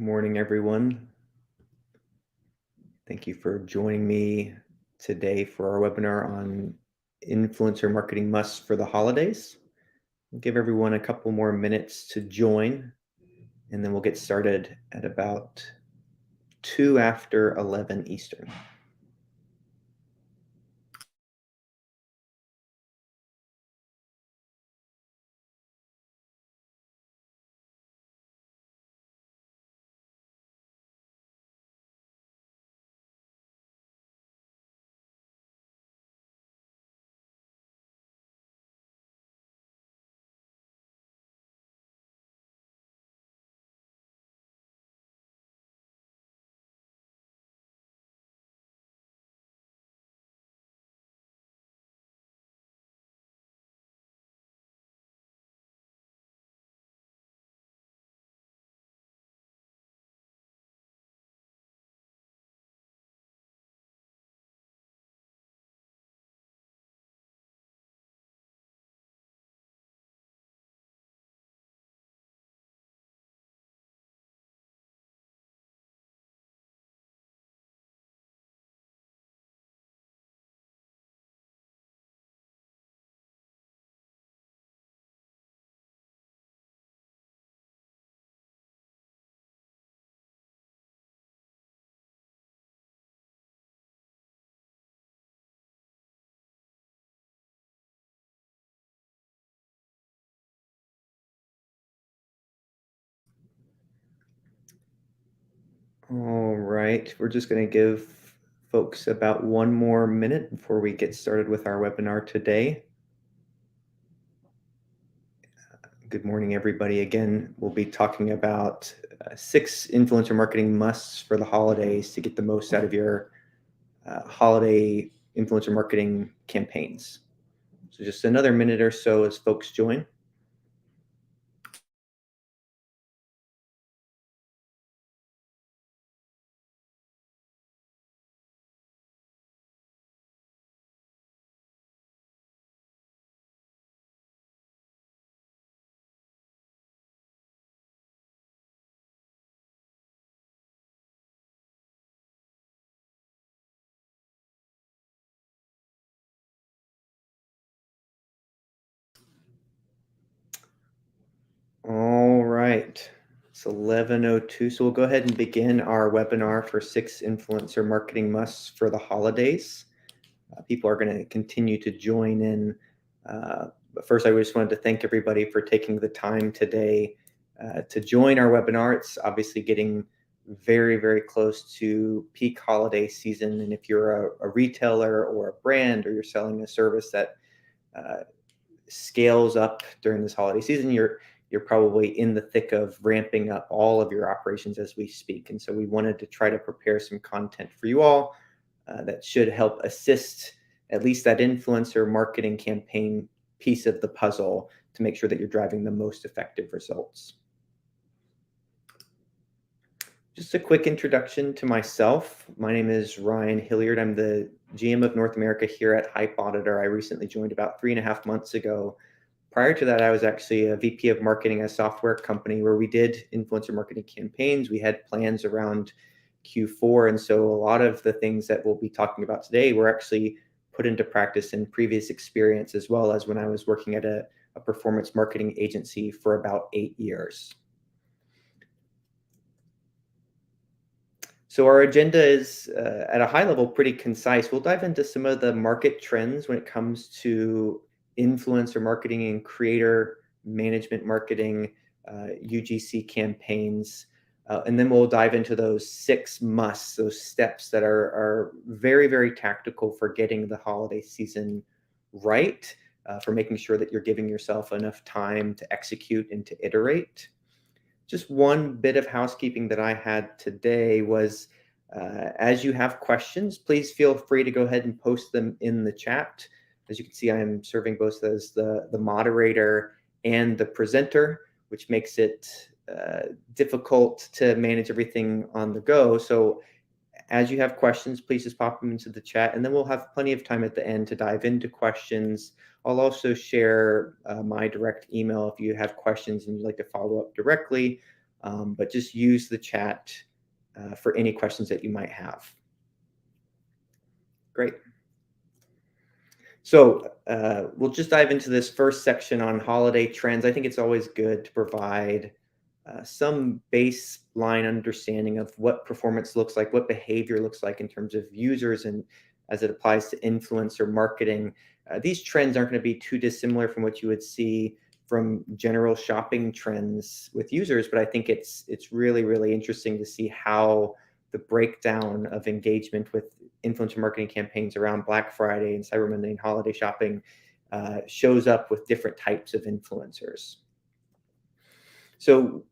Morning, everyone. Thank you for joining me today for our webinar on influencer marketing musts for the holidays. I'll give everyone a couple more minutes to join, and then we'll get started at about 2 after 11 Eastern. All right, we're just going to give folks about one more minute before we get started with our webinar today. Good morning, everybody. Again, we'll be talking about 6 influencer marketing musts for the holidays to get the most out of your holiday influencer marketing campaigns. So just another minute or so as folks join. All right, it's 11:02, so we'll go ahead and begin our webinar for 6 influencer marketing musts for the holidays. People are going to continue to join in. But first, I just wanted to thank everybody for taking the time today to join our webinar. It's obviously getting very, very close to peak holiday season. And if you're a retailer or a brand, or you're selling a service that scales up during this holiday season, you're probably in the thick of ramping up all of your operations as we speak. And so we wanted to try to prepare some content for you all that should help assist at least that influencer marketing campaign piece of the puzzle to make sure that you're driving the most effective results. Just a quick introduction to myself. My name is Ryan Hilliard. I'm the GM of North America here at HypeAuditor. I recently joined about 3.5 months ago. Prior to that, I was actually a VP of marketing at a software company where we did influencer marketing campaigns. We had plans around Q4. And so a lot of the things that we'll be talking about today were actually put into practice in previous experience, as well as when I was working at a performance marketing agency for about 8 years. So our agenda is at a high level pretty concise. We'll dive into some of the market trends when it comes to influencer marketing and creator management marketing, UGC campaigns, and then we'll dive into those 6 musts, those steps that are very, very tactical for getting the holiday season right, for making sure that you're giving yourself enough time to execute and to iterate. Just one bit of housekeeping that I had today was, as you have questions, please feel free to go ahead and post them in the chat. As you can see, I am serving both as the moderator and the presenter, which makes it difficult to manage everything on the go. So as you have questions, please just pop them into the chat, and then we'll have plenty of time at the end to dive into questions. I'll also share my direct email if you have questions and you'd like to follow up directly. but just use the chat for any questions that you might have. Great. So we'll just dive into this first section on holiday trends. I think it's always good to provide some baseline understanding of what performance looks like, what behavior looks like in terms of users, and as it applies to influencer marketing. These trends aren't going to be too dissimilar from what you would see from general shopping trends with users, but I think it's really, really interesting to see how the breakdown of engagement with influencer marketing campaigns around Black Friday and Cyber Monday and holiday shopping shows up with different types of influencers. So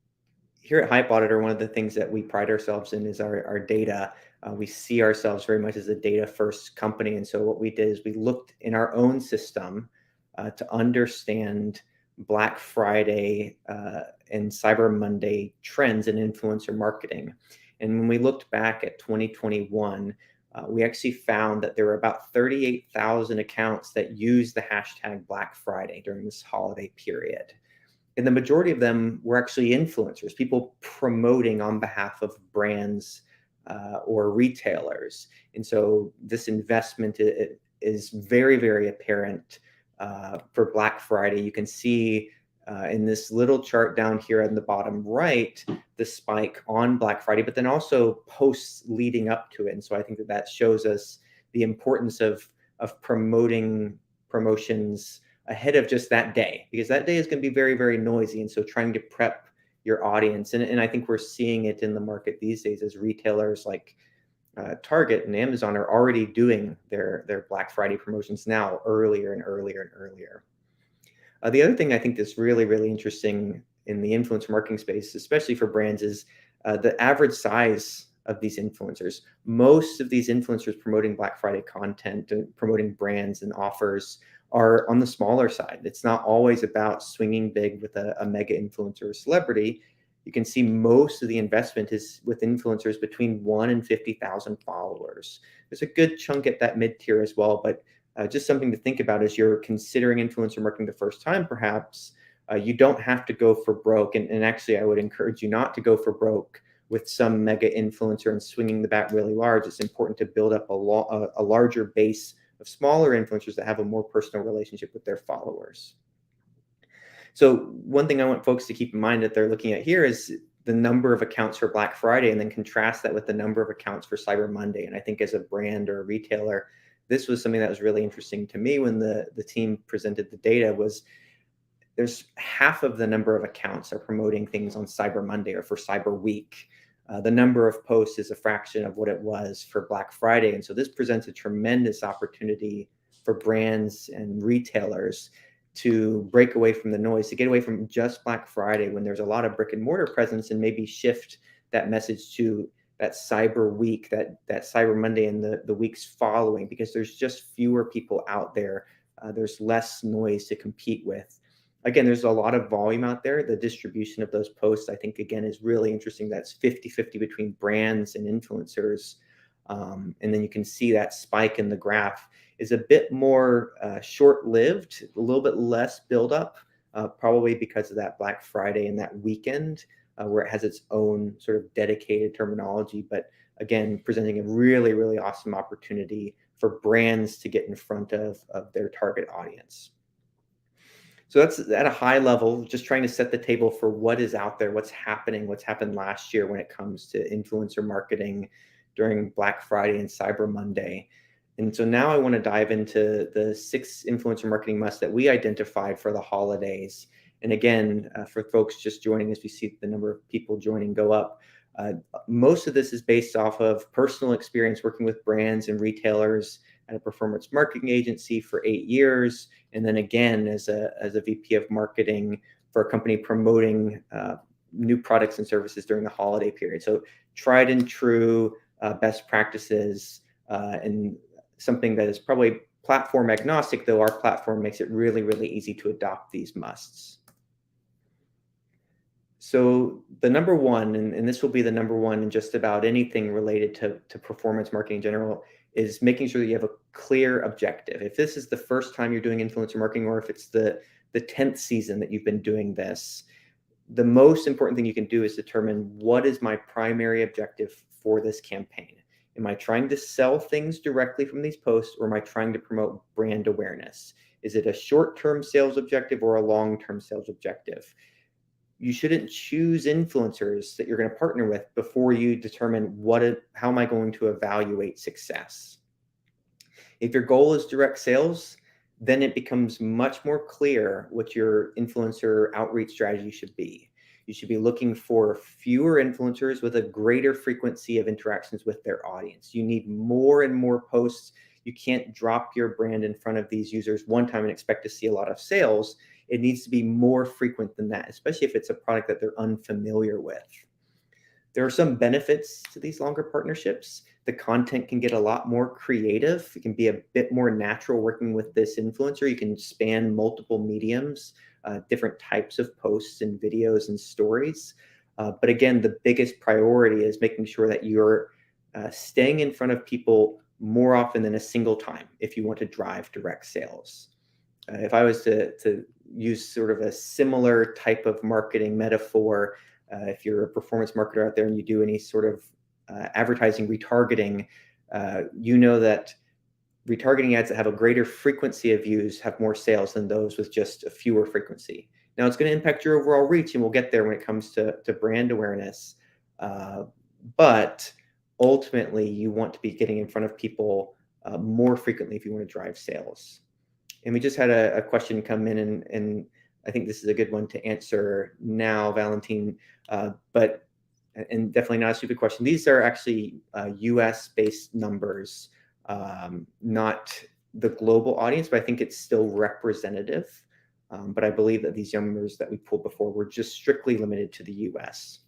here at HypeAuditor, one of the things that we pride ourselves in is our data. We see ourselves very much as a data-first company. And so what we did is we looked in our own system to understand Black Friday and Cyber Monday trends in influencer marketing. And when we looked back at 2021, we actually found that there were about 38,000 accounts that used the hashtag Black Friday during this holiday period. And the majority of them were actually influencers, people promoting on behalf of brands or retailers. And so this investment is very, very apparent for Black Friday. You can see in this little chart down here on the bottom right, the spike on Black Friday, but then also posts leading up to it. And so I think that shows us the importance of promoting promotions ahead of just that day, because that day is going to be very, very noisy. And so trying to prep your audience, and I think we're seeing it in the market these days as retailers like Target and Amazon are already doing their Black Friday promotions now earlier and earlier and earlier. The other thing I think that's really, really interesting in the influencer marketing space, especially for brands, is the average size of these influencers. Most of these influencers promoting Black Friday content and promoting brands and offers are on the smaller side. It's not always about swinging big with a mega influencer or celebrity. You can see most of the investment is with influencers between 1 and 50,000 followers. There's a good chunk at that mid-tier as well, but just something to think about as you're considering influencer marketing the first time, perhaps. You don't have to go for broke. And actually, I would encourage you not to go for broke with some mega influencer and swinging the bat really large. It's important to build up a larger base of smaller influencers that have a more personal relationship with their followers. So one thing I want folks to keep in mind that they're looking at here is the number of accounts for Black Friday, and then contrast that with the number of accounts for Cyber Monday. And I think as a brand or a retailer, this was something that was really interesting to me when the team presented the data. Was there's half of the number of accounts are promoting things on Cyber Monday or for Cyber Week. The number of posts is a fraction of what it was for Black Friday. And so this presents a tremendous opportunity for brands and retailers to break away from the noise, to get away from just Black Friday when there's a lot of brick and mortar presence, and maybe shift that message to that Cyber Week, that Cyber Monday and the weeks following, because there's just fewer people out there. There's less noise to compete with. Again, there's a lot of volume out there. The distribution of those posts, I think, again, is really interesting. That's 50-50 between brands and influencers. And then you can see that spike in the graph is a bit more short-lived, a little bit less buildup, probably because of that Black Friday and that weekend, where it has its own sort of dedicated terminology. But again, presenting a really, really awesome opportunity for brands to get in front of their target audience. So that's at a high level, just trying to set the table for what is out there, what's happening, what's happened last year when it comes to influencer marketing during Black Friday and Cyber Monday. And so now I want to dive into the 6 influencer marketing musts that we identified for the holidays. And again, for folks just joining us, we see the number of people joining go up. Most of this is based off of personal experience working with brands and retailers at a performance marketing agency for 8 years, and then again as a VP of marketing for a company promoting new products and services during the holiday period. So tried and true best practices, and something that is probably platform agnostic, though our platform makes it really, really easy to adopt these musts. So the number one, and this will be the number one in just about anything related to performance marketing in general, is making sure that you have a clear objective. If this is the first time you're doing influencer marketing, or if it's the 10th season that you've been doing this, the most important thing you can do is determine what is my primary objective for this campaign. Am I trying to sell things directly from these posts, or am I trying to promote brand awareness? Is it a short-term sales objective or a long-term sales objective? You shouldn't choose influencers that you're going to partner with before you determine how am I going to evaluate success. If your goal is direct sales, then it becomes much more clear what your influencer outreach strategy should be. You should be looking for fewer influencers with a greater frequency of interactions with their audience. You need more and more posts. You can't drop your brand in front of these users one time and expect to see a lot of sales. It needs to be more frequent than that, especially if it's a product that they're unfamiliar with. There are some benefits to these longer partnerships. The content can get a lot more creative. It can be a bit more natural working with this influencer. You can span multiple mediums, different types of posts and videos and stories. But again, the biggest priority is making sure that you're staying in front of people more often than a single time if you want to drive direct sales. If I was to use sort of a similar type of marketing metaphor, if you're a performance marketer out there and you do any sort of advertising retargeting, you know that retargeting ads that have a greater frequency of views have more sales than those with just a fewer frequency. Now, it's going to impact your overall reach, and we'll get there when it comes to brand awareness. But ultimately, you want to be getting in front of people more frequently if you want to drive sales. And we just had a question come in, and I think this is a good one to answer now, Valentine, and definitely not a stupid question. These are actually US-based numbers, not the global audience, but I think it's still representative. But I believe that these numbers that we pulled before were just strictly limited to the US.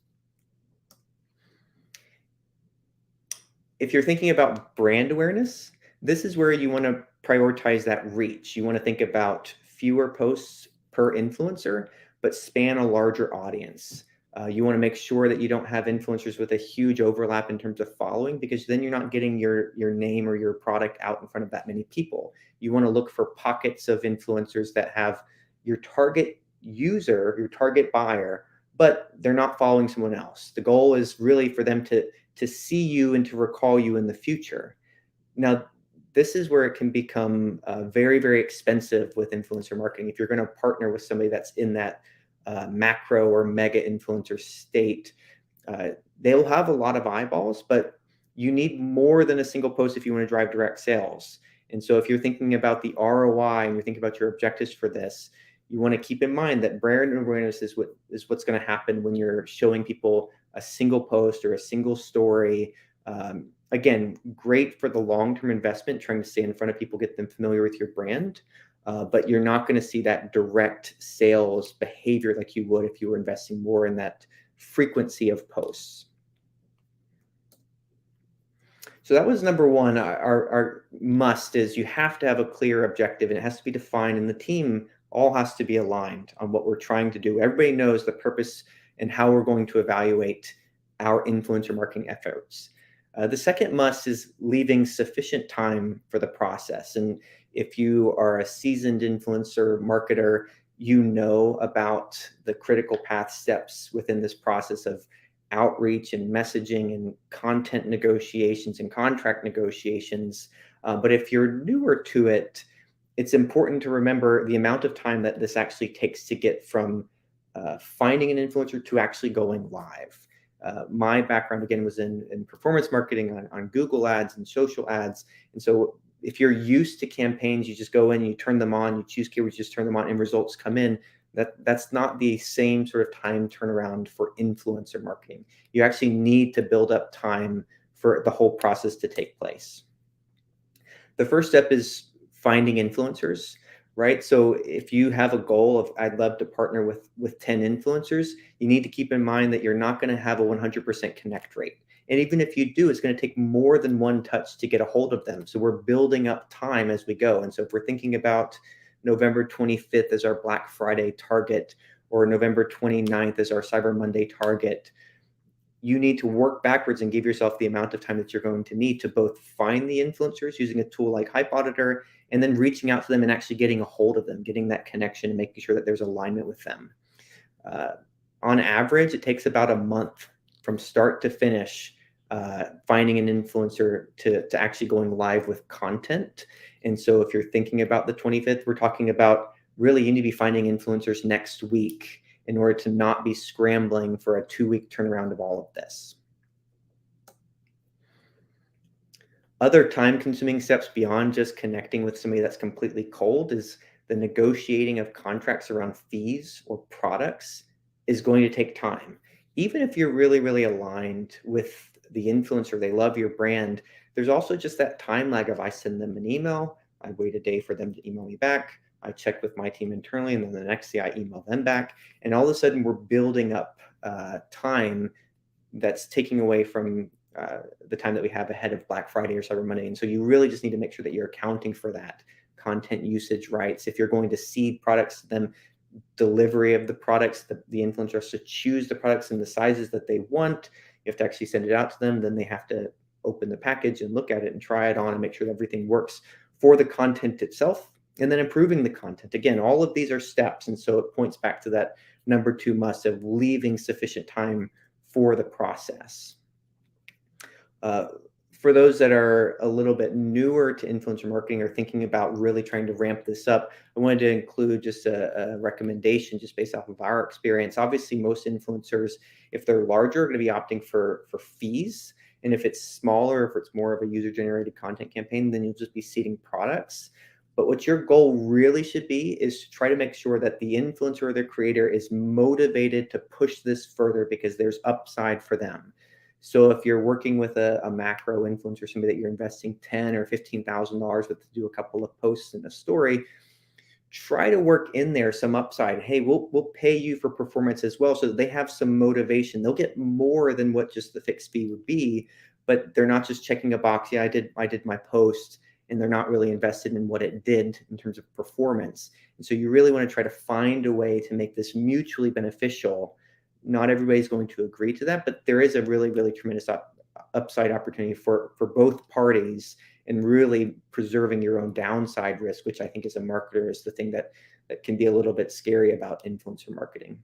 If you're thinking about brand awareness, this is where you want to prioritize that reach. You want to think about fewer posts per influencer, but span a larger audience. You want to make sure that you don't have influencers with a huge overlap in terms of following, because then you're not getting your name or your product out in front of that many people. You want to look for pockets of influencers that have your target user, your target buyer, but they're not following someone else. The goal is really for them to see you and to recall you in the future. Now, this is where it can become very, very expensive with influencer marketing. If you're going to partner with somebody that's in that macro or mega influencer state, they'll have a lot of eyeballs, but you need more than a single post if you want to drive direct sales. And so if you're thinking about the ROI and you're thinking about your objectives for this, you want to keep in mind that brand awareness is what's going to happen when you're showing people a single post or a single story. Again, great for the long-term investment, trying to stay in front of people, get them familiar with your brand. But you're not going to see that direct sales behavior like you would if you were investing more in that frequency of posts. So that was number one. Our must is you have to have a clear objective, and it has to be defined, and the team all has to be aligned on what we're trying to do. Everybody knows the purpose and how we're going to evaluate our influencer marketing efforts. The second must is leaving sufficient time for the process. And if you are a seasoned influencer marketer, you know about the critical path steps within this process of outreach and messaging and content negotiations and contract negotiations. But if you're newer to it, it's important to remember the amount of time that this actually takes to get from finding an influencer to actually going live. My background, again, was in performance marketing on Google ads and social ads. And so if you're used to campaigns, you just go in, you turn them on, you choose keywords, just turn them on, and results come in. That's not the same sort of time turnaround for influencer marketing. You actually need to build up time for the whole process to take place. The first step is finding influencers, right? So if you have a goal of, I'd love to partner with 10 influencers, you need to keep in mind that you're not going to have a 100% connect rate. And even if you do, it's going to take more than one touch to get a hold of them. So we're building up time as we go. And so if we're thinking about November 25th as our Black Friday target, or November 29th as our Cyber Monday target, you need to work backwards and give yourself the amount of time that you're going to need to both find the influencers using a tool like HypeAuditor, and then reaching out to them and actually getting a hold of them, getting that connection and making sure that there's alignment with them. On average, it takes about a month from start to finish, finding an influencer to actually going live with content. And so if you're thinking about the 25th, we're talking about really you need to be finding influencers next week in order to not be scrambling for a 2-week turnaround of all of this. Other time-consuming steps beyond just connecting with somebody that's completely cold is the negotiating of contracts around fees or products is going to take time. Even if you're really, really aligned with the influencer, they love your brand, there's also just that time lag of I send them an email, I wait a day for them to email me back, I check with my team internally, and then the next day I email them back. And all of a sudden we're building up time that's taking away from the time that we have ahead of Black Friday or Cyber Monday. And so you really just need to make sure that you're accounting for that content usage rights. If you're going to seed products, then delivery of the products, the influencer has to choose the products in the sizes that they want. You have to actually send it out to them. Then they have to open the package and look at it and try it on and make sure that everything works for the content itself. And then improving the content. Again, all of these are steps. And so it points back to that number 2 must of leaving sufficient time for the process. For those that are a little bit newer to influencer marketing or thinking about really trying to ramp this up, I wanted to include just a recommendation just based off of our experience. Obviously, most influencers, if they're larger, are going to be opting for fees. And if it's smaller, if it's more of a user-generated content campaign, then you'll just be seeding products. But what your goal really should be is to try to make sure that the influencer or the creator is motivated to push this further because there's upside for them. So if you're working with a macro influencer, somebody that you're investing $10,000 or $15,000 with to do a couple of posts and a story, try to work in there some upside. Hey, we'll pay you for performance as well, so that they have some motivation. They'll get more than what just the fixed fee would be, but they're not just checking a box. Yeah, I did my post, and they're not really invested in what it did in terms of performance. And so you really want to try to find a way to make this mutually beneficial. Not everybody's going to agree to that, but there is a really, really tremendous upside opportunity for both parties and really preserving your own downside risk, which I think as a marketer is the thing that can be a little bit scary about influencer marketing.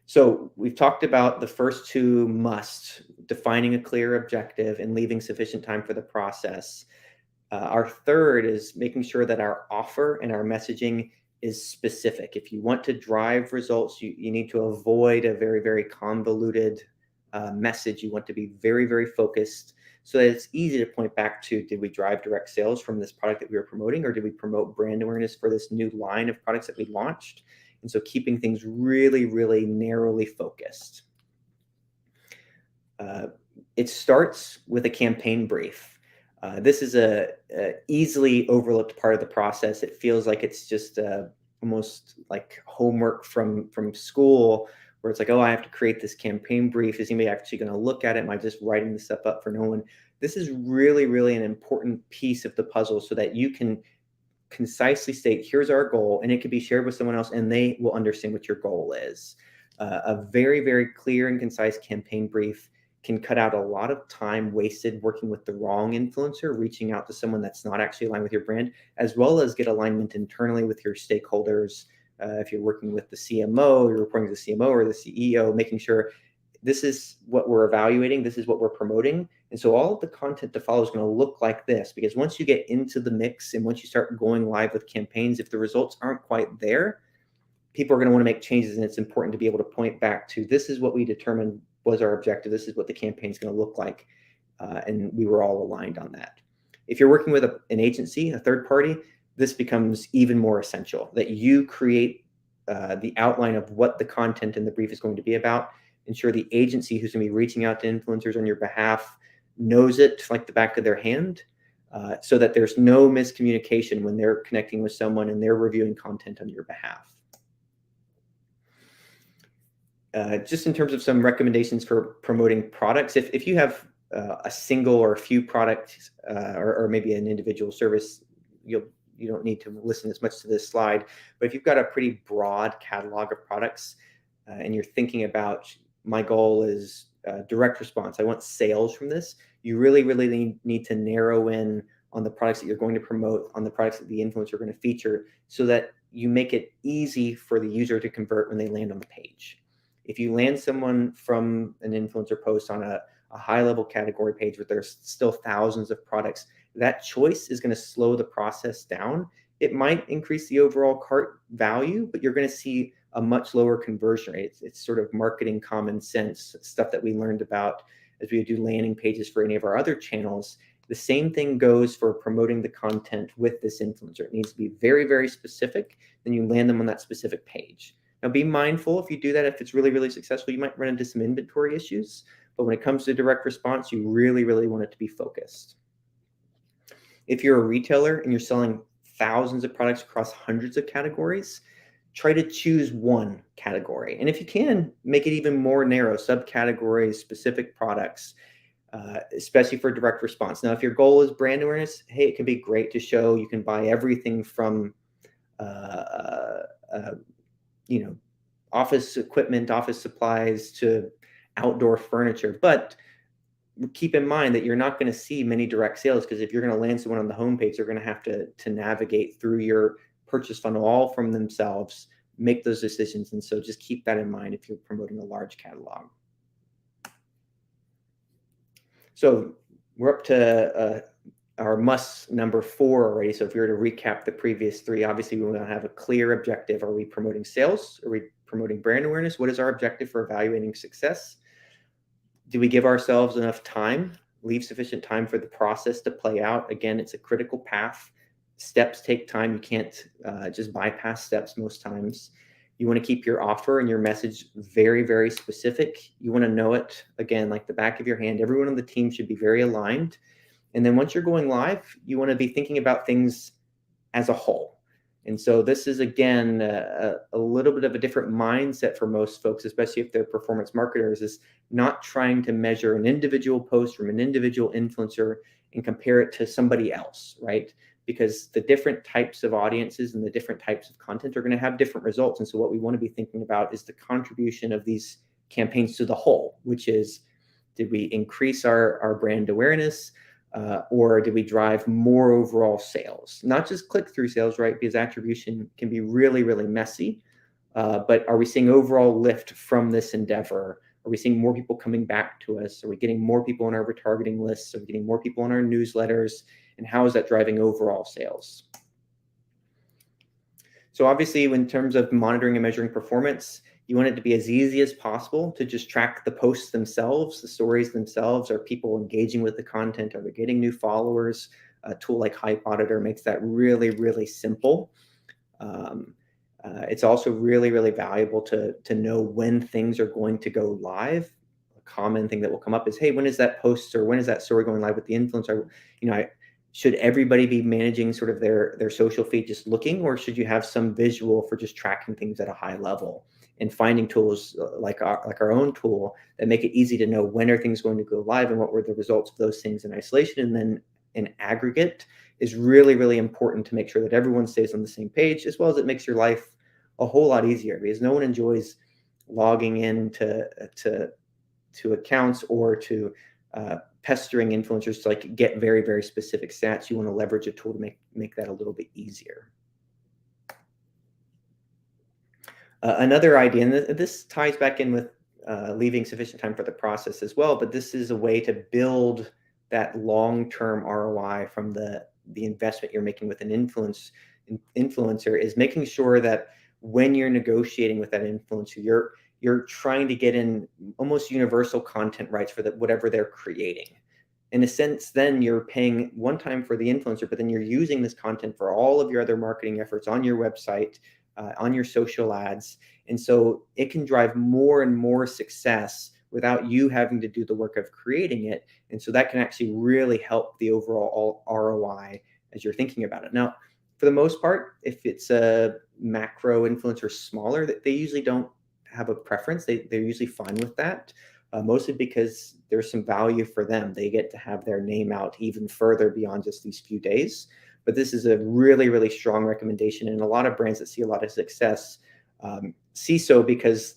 So we've talked about the first 2 musts, defining a clear objective and leaving sufficient time for the process. Our third is making sure that our offer and our messaging is specific. If you want to drive results, you need to avoid a very, very convoluted message. You want to be very, very focused so that it's easy to point back to, did we drive direct sales from this product that we were promoting, or did we promote brand awareness for this new line of products that we launched? And so keeping things really, really narrowly focused. It starts with a campaign brief. This is a easily overlooked part of the process. It feels like it's just almost like homework from school, where it's like, oh, I have to create this campaign brief. Is anybody actually going to look at it? Am I just writing this stuff up for no one? This is really, really an important piece of the puzzle so that you can concisely state, here's our goal, and it can be shared with someone else and they will understand what your goal is. A very, very clear and concise campaign brief can cut out a lot of time wasted working with the wrong influencer, reaching out to someone that's not actually aligned with your brand, as well as get alignment internally with your stakeholders. If you're working with the CMO, you're reporting to the CMO or the CEO, making sure this is what we're evaluating, this is what we're promoting. And so all of the content to follow is going to look like this, because once you get into the mix and once you start going live with campaigns, if the results aren't quite there, people are going to want to make changes. And it's important to be able to point back to, this is what we determined was our objective. This is what the campaign is going to look like. And we were all aligned on that. If you're working with an agency, a third party, this becomes even more essential that you create the outline of what the content in the brief is going to be about. Ensure the agency who's going to be reaching out to influencers on your behalf knows it like the back of their hand, so that there's no miscommunication when they're connecting with someone and they're reviewing content on your behalf. Just in terms of some recommendations for promoting products, if you have a single or a few products or maybe an individual service, you don't need to listen as much to this slide. But if you've got a pretty broad catalog of products and you're thinking about, my goal is direct response, I want sales from this, you really, really need to narrow in on the products that you're going to promote, on the products that the influencer are going to feature, so that you make it easy for the user to convert when they land on the page. If you land someone from an influencer post on a high-level category page where there's still thousands of products, that choice is going to slow the process down. It might increase the overall cart value, but you're going to see a much lower conversion rate. It's sort of marketing common sense stuff that we learned about as we do landing pages for any of our other channels. The same thing goes for promoting the content with this influencer. It needs to be very, very specific. Then you land them on that specific page. Now, be mindful if you do that, if it's really, really successful, you might run into some inventory issues. But when it comes to direct response, you really, really want it to be focused. If you're a retailer and you're selling thousands of products across hundreds of categories, try to choose one category. And if you can, make it even more narrow, subcategories, specific products, especially for direct response. Now, if your goal is brand awareness, hey, it can be great to show you can buy everything from, office equipment, office supplies to outdoor furniture. But keep in mind that you're not going to see many direct sales, because if you're going to land someone on the homepage, they're going to have to navigate through your purchase funnel all from themselves, make those decisions. And so just keep that in mind if you're promoting a large catalog. So we're up to our must number 4 already. So if we were to recap the previous 3, obviously we want to have a clear objective. Are we promoting sales? Are we promoting brand awareness? What is our objective for evaluating success? Do we give ourselves enough time, leave sufficient time for the process to play out? Again, it's a critical path. Steps take time. You can't just bypass steps most times. You want to keep your offer and your message very, very specific. You want to know it, again, like the back of your hand. Everyone on the team should be very aligned. And then once you're going live, you want to be thinking about things as a whole. And so this is, again, a little bit of a different mindset for most folks, especially if they're performance marketers, is not trying to measure an individual post from an individual influencer and compare it to somebody else, right? Because the different types of audiences and the different types of content are going to have different results. And so what we want to be thinking about is the contribution of these campaigns to the whole, which is, did we increase our brand awareness? Or did we drive more overall sales? Not just click-through sales, right? Because attribution can be really, really messy. But are we seeing overall lift from this endeavor? Are we seeing more people coming back to us? Are we getting more people on our retargeting lists? Are we getting more people on our newsletters? And how is that driving overall sales? So obviously, in terms of monitoring and measuring performance, you want it to be as easy as possible to just track the posts themselves, the stories themselves. Are people engaging with the content? Are they getting new followers? A tool like HypeAuditor makes that really, really simple. It's also really, really valuable to know when things are going to go live. A common thing that will come up is, hey, when is that post or when is that story going live with the influencer? Should everybody be managing sort of their social feed just looking, or should you have some visual for just tracking things at a high level? And finding tools like our own tool that make it easy to know when are things going to go live and what were the results of those things in isolation and then in aggregate is really, really important to make sure that everyone stays on the same page, as well as it makes your life a whole lot easier, because no one enjoys logging in to accounts or to pestering influencers to like get very, very specific stats. You want to leverage a tool to make that a little bit easier. Another idea, and this ties back in with leaving sufficient time for the process as well, but this is a way to build that long-term ROI from the investment you're making with an influencer, is making sure that when you're negotiating with that influencer, you're trying to get in almost universal content rights for whatever they're creating. In a sense, then you're paying one time for the influencer, but then you're using this content for all of your other marketing efforts on your website, on your social ads. And so it can drive more and more success without you having to do the work of creating it. And so that can actually really help the overall ROI as you're thinking about it. Now, for the most part, if it's a macro influencer smaller, they usually don't have a preference. They're usually fine with that, mostly because there's some value for them. They get to have their name out even further beyond just these few days. But this is a really, really strong recommendation. And a lot of brands that see a lot of success see so because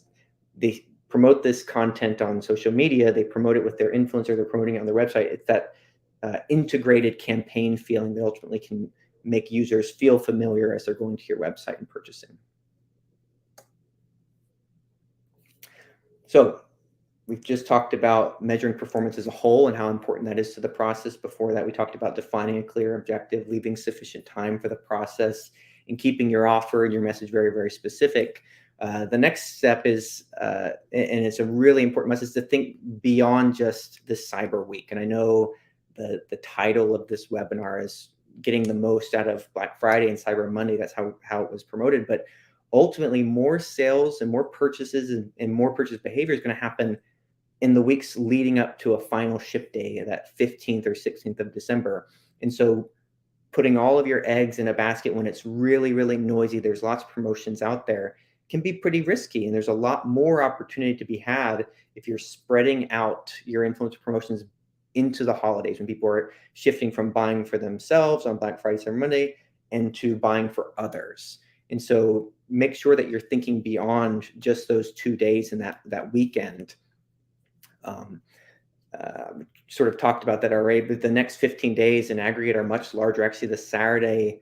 they promote this content on social media. They promote it with their influencer. They're promoting it on their website. It's that integrated campaign feeling that ultimately can make users feel familiar as they're going to your website and purchasing. So we've just talked about measuring performance as a whole and how important that is to the process. Before that, we talked about defining a clear objective, leaving sufficient time for the process, and keeping your offer and your message very, very specific. The next step is, and it's a really important message, to think beyond just this Cyber Week. And I know the title of this webinar is getting the most out of Black Friday and Cyber Monday. That's how it was promoted. But ultimately, more sales and more purchases and more purchase behavior is going to happen in the weeks leading up to a final ship day, that 15th or 16th of December. And so putting all of your eggs in a basket when it's really, really noisy, there's lots of promotions out there, can be pretty risky. And there's a lot more opportunity to be had if you're spreading out your influencer promotions into the holidays, when people are shifting from buying for themselves on Black Friday, Cyber Monday, into buying for others. And so make sure that you're thinking beyond just those 2 days and that weekend. Sort of talked about that already, but the next 15 days in aggregate are much larger. Actually, the Saturday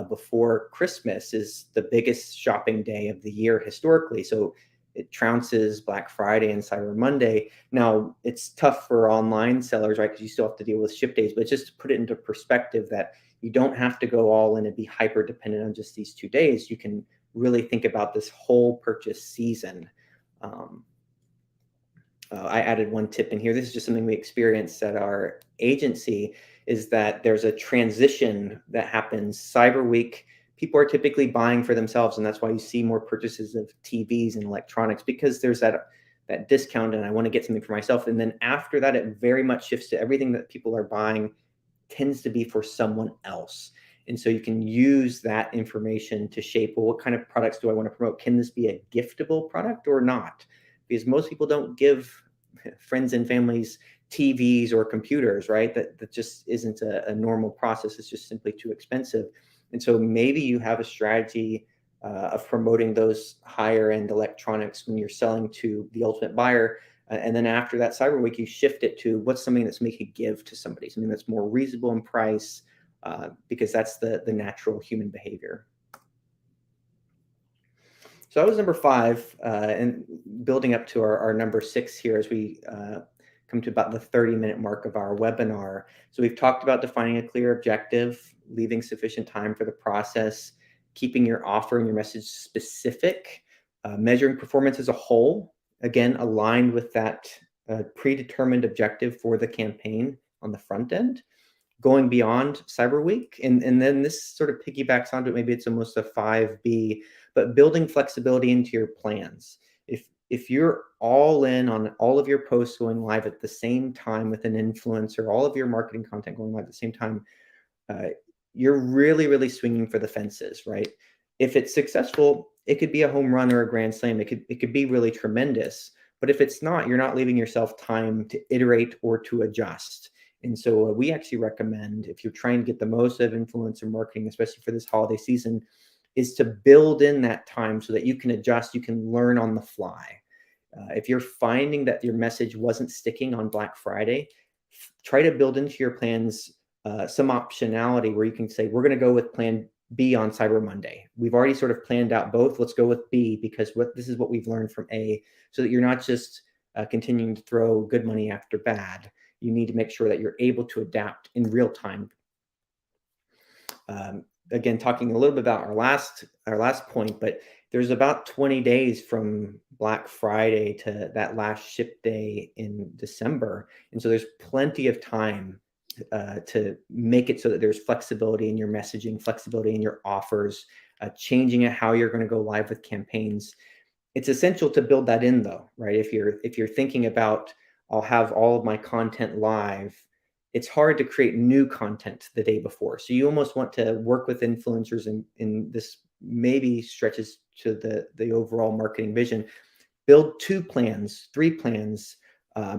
before Christmas is the biggest shopping day of the year historically. So it trounces Black Friday and Cyber Monday. Now, it's tough for online sellers, right? Because you still have to deal with ship days, but just to put it into perspective, that you don't have to go all in and be hyper dependent on just these 2 days. You can really think about this whole purchase season. I added one tip in here. This is just something we experienced at our agency, is that there's a transition that happens. Cyber Week, people are typically buying for themselves, and that's why you see more purchases of TVs and electronics, because there's that discount and I want to get something for myself. And then after that, it very much shifts to everything that people are buying tends to be for someone else. And so you can use that information to shape, well, what kind of products do I want to promote? Can this be a giftable product or not? Because most people don't give friends and families TVs or computers, right? That just isn't a normal process. It's just simply too expensive. And so maybe you have a strategy of promoting those higher end electronics when you're selling to the ultimate buyer. And then after that Cyber Week, you shift it to what's something that's making a give to somebody, something that's more reasonable in price, because that's the natural human behavior. So that was number 5, and building up to our number 6 here as we come to about the 30-minute mark of our webinar. So we've talked about defining a clear objective, leaving sufficient time for the process, keeping your offer and your message specific, measuring performance as a whole, again, aligned with that predetermined objective for the campaign on the front end, going beyond Cyber Week. And then this sort of piggybacks onto it. Maybe it's almost a 5B, but building flexibility into your plans. If you're all in on all of your posts going live at the same time with an influencer, all of your marketing content going live at the same time, you're really, really swinging for the fences, right? If it's successful, it could be a home run or a grand slam. It could be really tremendous. But if it's not, you're not leaving yourself time to iterate or to adjust. And so we actually recommend, if you're trying to get the most out of influencer marketing, especially for this holiday season, is to build in that time so that you can adjust, you can learn on the fly. If you're finding that your message wasn't sticking on Black Friday, try to build into your plans some optionality where you can say, we're going to go with plan B on Cyber Monday. We've already sort of planned out both. Let's go with B because this is what we've learned from A, so that you're not just continuing to throw good money after bad. You need to make sure that you're able to adapt in real time. Again, talking a little bit about our last point, but there's about 20 days from Black Friday to that last ship day in December. And so there's plenty of time to make it so that there's flexibility in your messaging, flexibility in your offers, changing how you're going to go live with campaigns. It's essential to build that in, though, right? If you're thinking about, I'll have all of my content live, it's hard to create new content the day before. So you almost want to work with influencers, in this maybe stretches to the overall marketing vision. Build 2 plans, 3 plans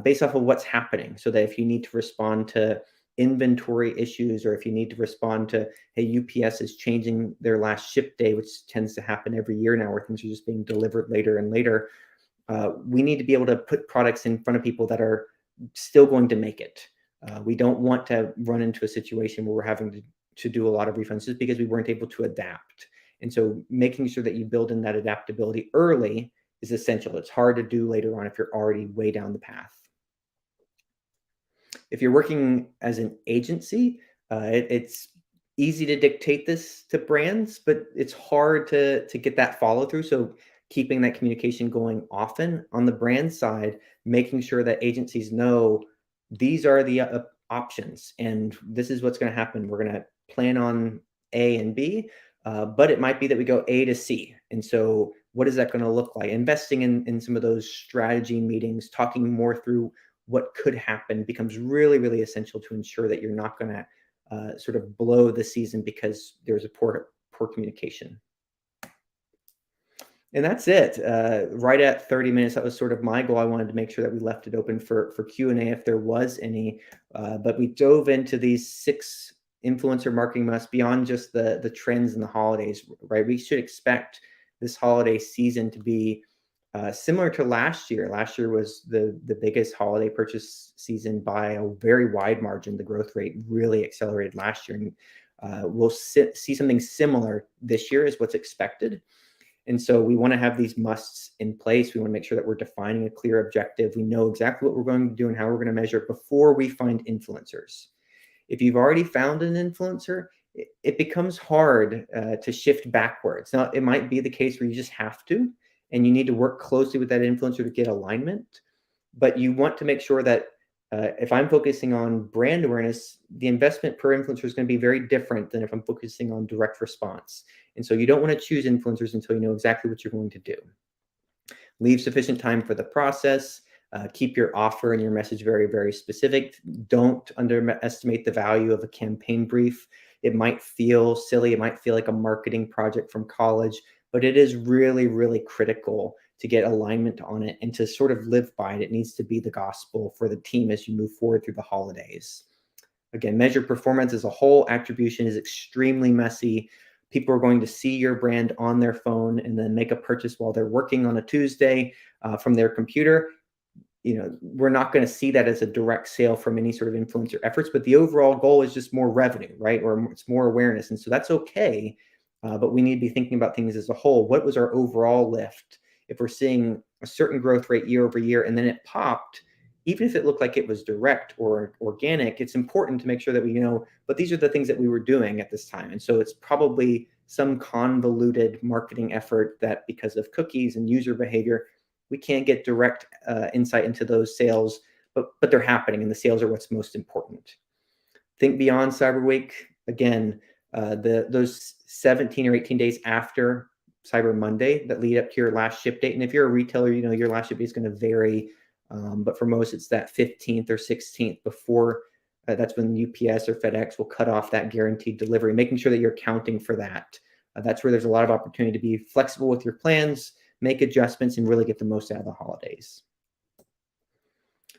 based off of what's happening, so that if you need to respond to inventory issues, or if you need to respond to, hey, UPS is changing their last ship day, which tends to happen every year now, where things are just being delivered later and later. We need to be able to put products in front of people that are still going to make it. We don't want to run into a situation where we're having to do a lot of refunds just because we weren't able to adapt. And so making sure that you build in that adaptability early is essential. It's hard to do later on if you're already way down the path. If you're working as an agency, it's easy to dictate this to brands, but it's hard to get that follow through. So keeping that communication going often on the brand side, making sure that agencies know these are the options and this is what's going to happen. We're going to plan on A and B, but it might be that we go A to C. And so what is that going to look like? Investing in some of those strategy meetings, talking more through what could happen becomes really, really essential to ensure that you're not going to sort of blow the season because there's a poor communication. And that's it. Right at 30 minutes, that was sort of my goal. I wanted to make sure that we left it open for Q&A if there was any. But we dove into these 6 influencer marketing musts beyond just the trends and the holidays, right? We should expect this holiday season to be similar to last year. Last year was the biggest holiday purchase season by a very wide margin. The growth rate really accelerated last year. And we'll see something similar this year is what's expected. And so we want to have these musts in place. We want to make sure that we're defining a clear objective. We know exactly what we're going to do and how we're going to measure it before we find influencers. If you've already found an influencer, it becomes hard to shift backwards. Now, it might be the case where you just have to, and you need to work closely with that influencer to get alignment. But you want to make sure that if I'm focusing on brand awareness, the investment per influencer is going to be very different than if I'm focusing on direct response. And so you don't want to choose influencers until you know exactly what you're going to do. Leave sufficient time for the process. Keep your offer and your message very, very specific. Don't underestimate the value of a campaign brief. It might feel silly. It might feel like a marketing project from college, but it is really, really critical to get alignment on it and to sort of live by it. It needs to be the gospel for the team as you move forward through the holidays. Again, measure performance as a whole. Attribution is extremely messy. People are going to see your brand on their phone and then make a purchase while they're working on a Tuesday from their computer. We're not going to see that as a direct sale from any sort of influencer efforts, but the overall goal is just more revenue, right? Or it's more awareness. And so that's okay. But we need to be thinking about things as a whole. What was our overall lift? If we're seeing a certain growth rate year over year, and then it popped, even if it looked like it was direct or organic, it's important to make sure that we know, but these are the things that we were doing at this time. And so it's probably some convoluted marketing effort that because of cookies and user behavior, we can't get direct insight into those sales, but they're happening and the sales are what's most important. Think beyond Cyber Week. Again, those 17 or 18 days after Cyber Monday that lead up to your last ship date. And if you're a retailer, your last ship date is going to vary. But for most, it's that 15th or 16th before. That's when UPS or FedEx will cut off that guaranteed delivery, making sure that you're accounting for that. That's where there's a lot of opportunity to be flexible with your plans, make adjustments, and really get the most out of the holidays.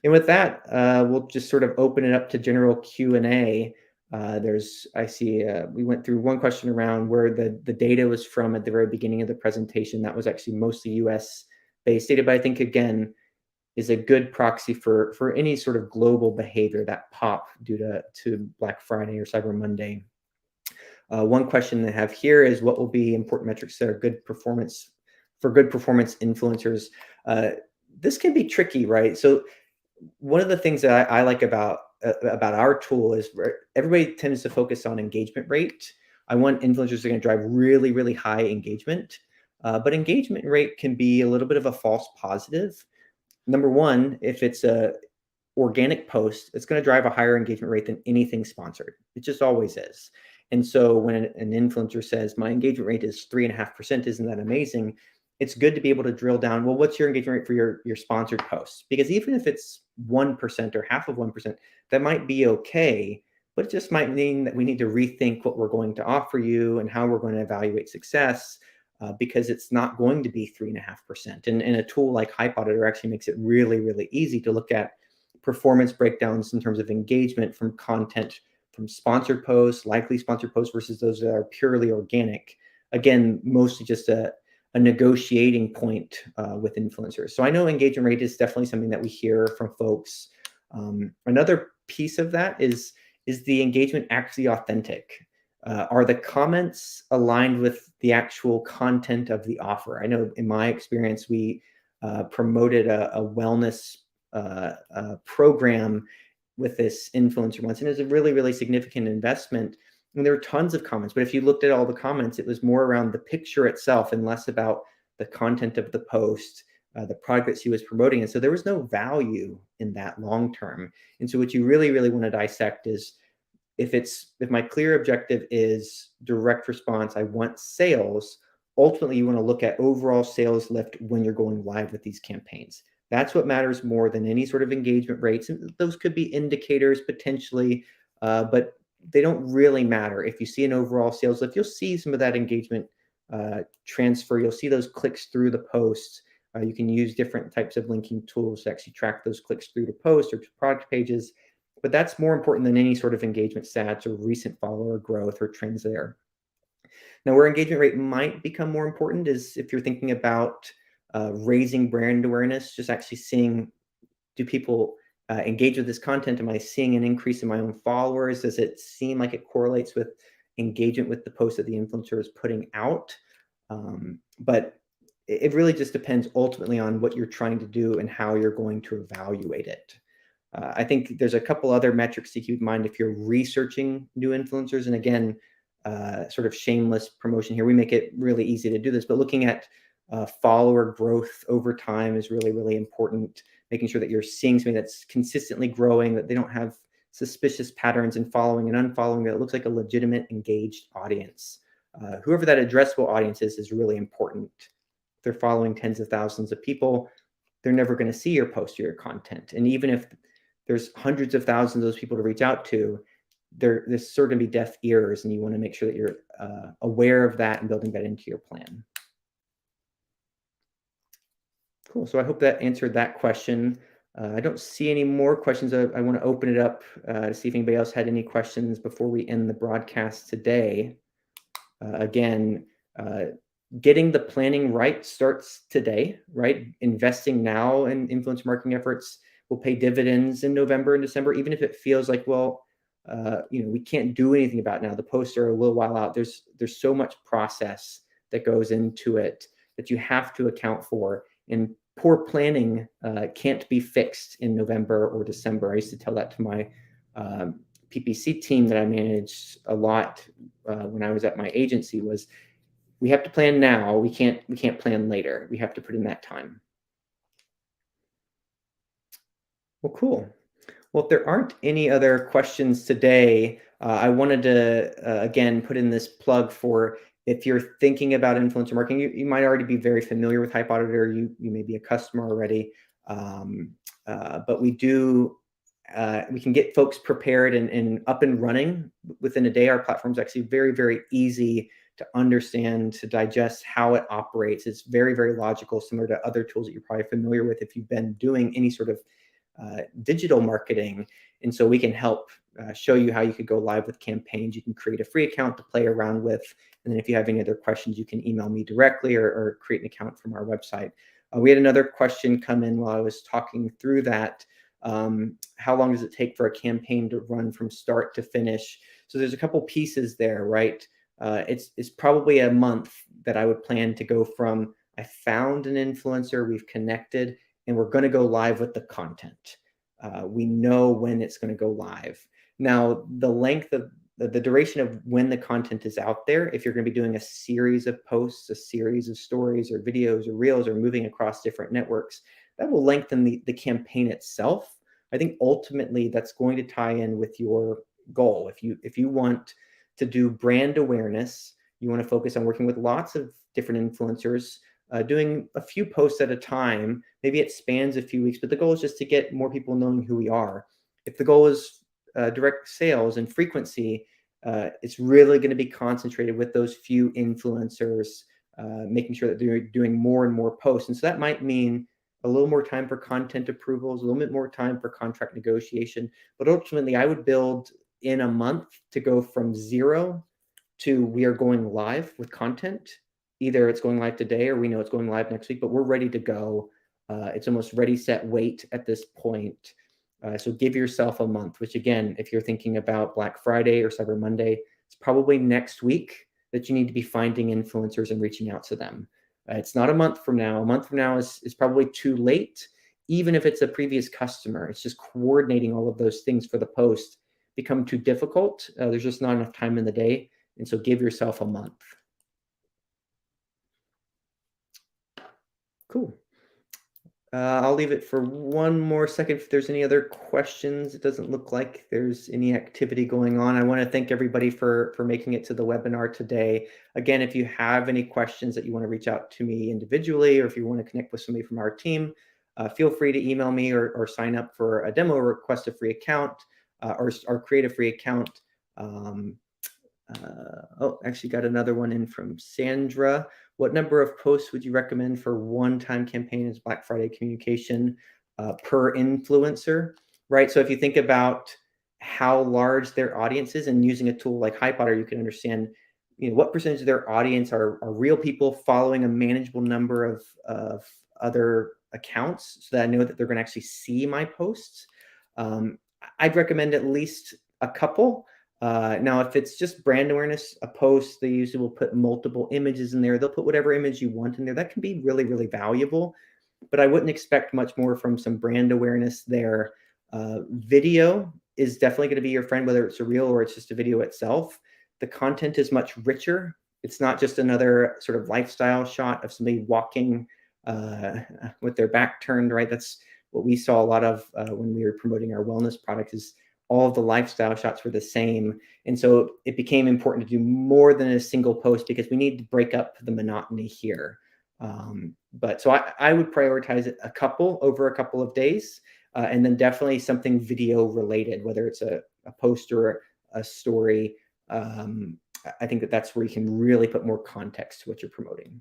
And with that, we'll just sort of open it up to general Q&A. I see we went through one question around where the data was from at the very beginning of the presentation. That was actually mostly US-based data, but I think, again, is a good proxy for any sort of global behavior that pop due to Black Friday or Cyber Monday. One question they have here is what will be important metrics that are good performance influencers? This can be tricky, right? So one of the things that I like about our tool is everybody tends to focus on engagement rate. I want influencers that are going to drive really, really high engagement, but engagement rate can be a little bit of a false positive. Number one, if it's a organic post, it's going to drive a higher engagement rate than anything sponsored. It just always is. And so when an influencer says my engagement rate is 3.5%, isn't that amazing? It's good to be able to drill down. Well, what's your engagement rate for your sponsored posts? Because even if it's 1% or half of 1%, that might be okay, but it just might mean that we need to rethink what we're going to offer you and how we're going to evaluate success. Because it's not going to be 3.5%. And a tool like HypeAuditor actually makes it really, really easy to look at performance breakdowns in terms of engagement from content from sponsored posts, likely sponsored posts versus those that are purely organic. Again, mostly just a negotiating point with influencers. So I know engagement rate is definitely something that we hear from folks. Another piece of that is the engagement actually authentic? Are the comments aligned with the actual content of the offer? I know in my experience, we promoted a wellness program with this influencer once, and it was a really, really significant investment. And there were tons of comments, but if you looked at all the comments, it was more around the picture itself and less about the content of the post, the product that she was promoting. And so there was no value in that long term. And so what you really, really want to dissect is if my clear objective is direct response, I want sales, ultimately you want to look at overall sales lift when you're going live with these campaigns. That's what matters more than any sort of engagement rates. And those could be indicators potentially, but they don't really matter. If you see an overall sales lift, you'll see some of that engagement transfer. You'll see those clicks through the posts. You can use different types of linking tools to actually track those clicks through to posts or to product pages. But that's more important than any sort of engagement stats or recent follower growth or trends there. Now, where engagement rate might become more important is if you're thinking about raising brand awareness, just actually seeing, do people engage with this content? Am I seeing an increase in my own followers? Does it seem like it correlates with engagement with the post that the influencer is putting out? But it really just depends ultimately on what you're trying to do and how you're going to evaluate it. I think there's a couple other metrics to keep in mind if you're researching new influencers. And again, sort of shameless promotion here. We make it really easy to do this, but looking at follower growth over time is really, really important. Making sure that you're seeing something that's consistently growing, that they don't have suspicious patterns in following and unfollowing, that it looks like a legitimate, engaged audience. Whoever that addressable audience is really important. If they're following tens of thousands of people, they're never going to see your post or your content. And even if there's hundreds of thousands of those people to reach out to, there's sure going to be deaf ears, and you want to make sure that you're aware of that and building that into your plan. Cool. So I hope that answered that question. I don't see any more questions. I want to open it up to see if anybody else had any questions before we end the broadcast today. Again, getting the planning right starts today, right? Investing now in influencer marketing efforts will pay dividends in November and December, even if it feels like, well, we can't do anything about it now. The posts are a little while out. There's so much process that goes into it that you have to account for. And poor planning can't be fixed in November or December. I used to tell that to my PPC team that I managed a lot when I was at my agency was, we have to plan now. We can't plan later. We have to put in that time. Well, cool. Well, if there aren't any other questions today, I wanted to, again, put in this plug for if you're thinking about influencer marketing, you might already be very familiar with HypeAuditor. You may be a customer already. But we can get folks prepared and up and running within a day. Our platform is actually very, very easy to understand, to digest how it operates. It's very, very logical, similar to other tools that you're probably familiar with if you've been doing any sort of digital marketing. And so we can help show you how you could go live with campaigns. You can create a free account to play around with. And then if you have any other questions, you can email me directly or create an account from our website. We had another question come in while I was talking through that. How long does it take for a campaign to run from start to finish? So there's a couple pieces there, right? It's probably a month that I would plan to go from I found an influencer, we've connected, and we're going to go live with the content. We know when it's going to go live. Now, the length of the duration of when the content is out there, if you're going to be doing a series of posts, a series of stories or videos or reels or moving across different networks, that will lengthen the campaign itself. I think ultimately that's going to tie in with your goal. If you want to do brand awareness, you want to focus on working with lots of different influencers, doing a few posts at a time. Maybe it spans a few weeks, but the goal is just to get more people knowing who we are. If the goal is direct sales and frequency, it's really going to be concentrated with those few influencers, making sure that they're doing more and more posts. And so that might mean a little more time for content approvals, a little bit more time for contract negotiation. But ultimately, I would build in a month to go from 0 to we are going live with content. Either it's going live today or we know it's going live next week, but we're ready to go. It's almost ready, set, wait at this point. So give yourself a month, which again, if you're thinking about Black Friday or Cyber Monday, it's probably next week that you need to be finding influencers and reaching out to them. It's not a month from now. A month from now is probably too late, even if it's a previous customer. It's just coordinating all of those things for the post become too difficult. There's just not enough time in the day. And so give yourself a month. Cool. I'll leave it for one more second if there's any other questions. It doesn't look like there's any activity going on. I want to thank everybody for making it to the webinar today. Again, if you have any questions that you want to reach out to me individually, or if you want to connect with somebody from our team, feel free to email me or sign up for a demo, or request a free account, or create a free account. Actually got another one in from Sandra. What number of posts would you recommend for one-time campaigns, Black Friday communication per influencer, right? So if you think about how large their audience is, and using a tool like HypeAuditor, you can understand, what percentage of their audience are real people following a manageable number of other accounts, so that I know that they're going to actually see my posts. I'd recommend at least a couple. Now, if it's just brand awareness, a post, they usually will put multiple images in there. They'll put whatever image you want in there. That can be really, really valuable, but I wouldn't expect much more from some brand awareness there. Video is definitely going to be your friend, whether it's a reel or it's just a video itself. The content is much richer. It's not just another sort of lifestyle shot of somebody walking with their back turned, right? That's what we saw a lot of when we were promoting our wellness product, is all of the lifestyle shots were the same. And so it became important to do more than a single post, because we need to break up the monotony here. But so I would prioritize a couple over a couple of days, and then definitely something video related, whether it's a post or a story. I think that's where you can really put more context to what you're promoting.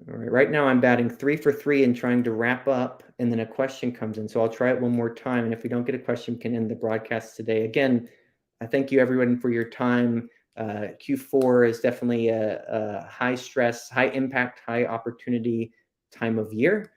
All right, right now I'm batting 3 for 3 and trying to wrap up, and then a question comes in. So I'll try it one more time. And if we don't get a question, we can end the broadcast today. Again, I thank you everyone for your time. Q4 is definitely a high stress, high impact, high opportunity time of year.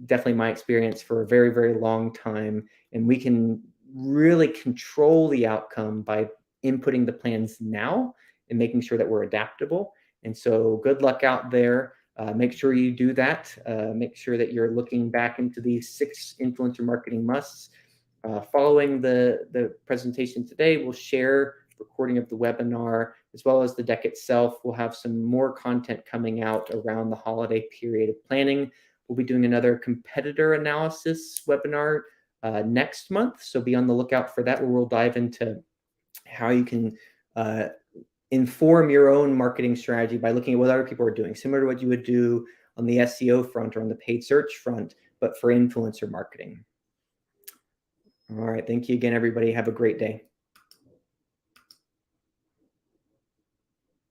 Definitely my experience for a very, very long time. And we can really control the outcome by inputting the plans now and making sure that we're adaptable. And so good luck out there. Make sure you do that. Make sure that you're looking back into these 6 influencer marketing musts. Following the presentation today, we'll share recording of the webinar as well as the deck itself. We'll have some more content coming out around the holiday period of planning. We'll be doing another competitor analysis webinar next month. So be on the lookout for that, where we'll dive into how you can inform your own marketing strategy by looking at what other people are doing, similar to what you would do on the SEO front or on the paid search front, but for influencer marketing. All right. Thank you again, everybody. Have a great day.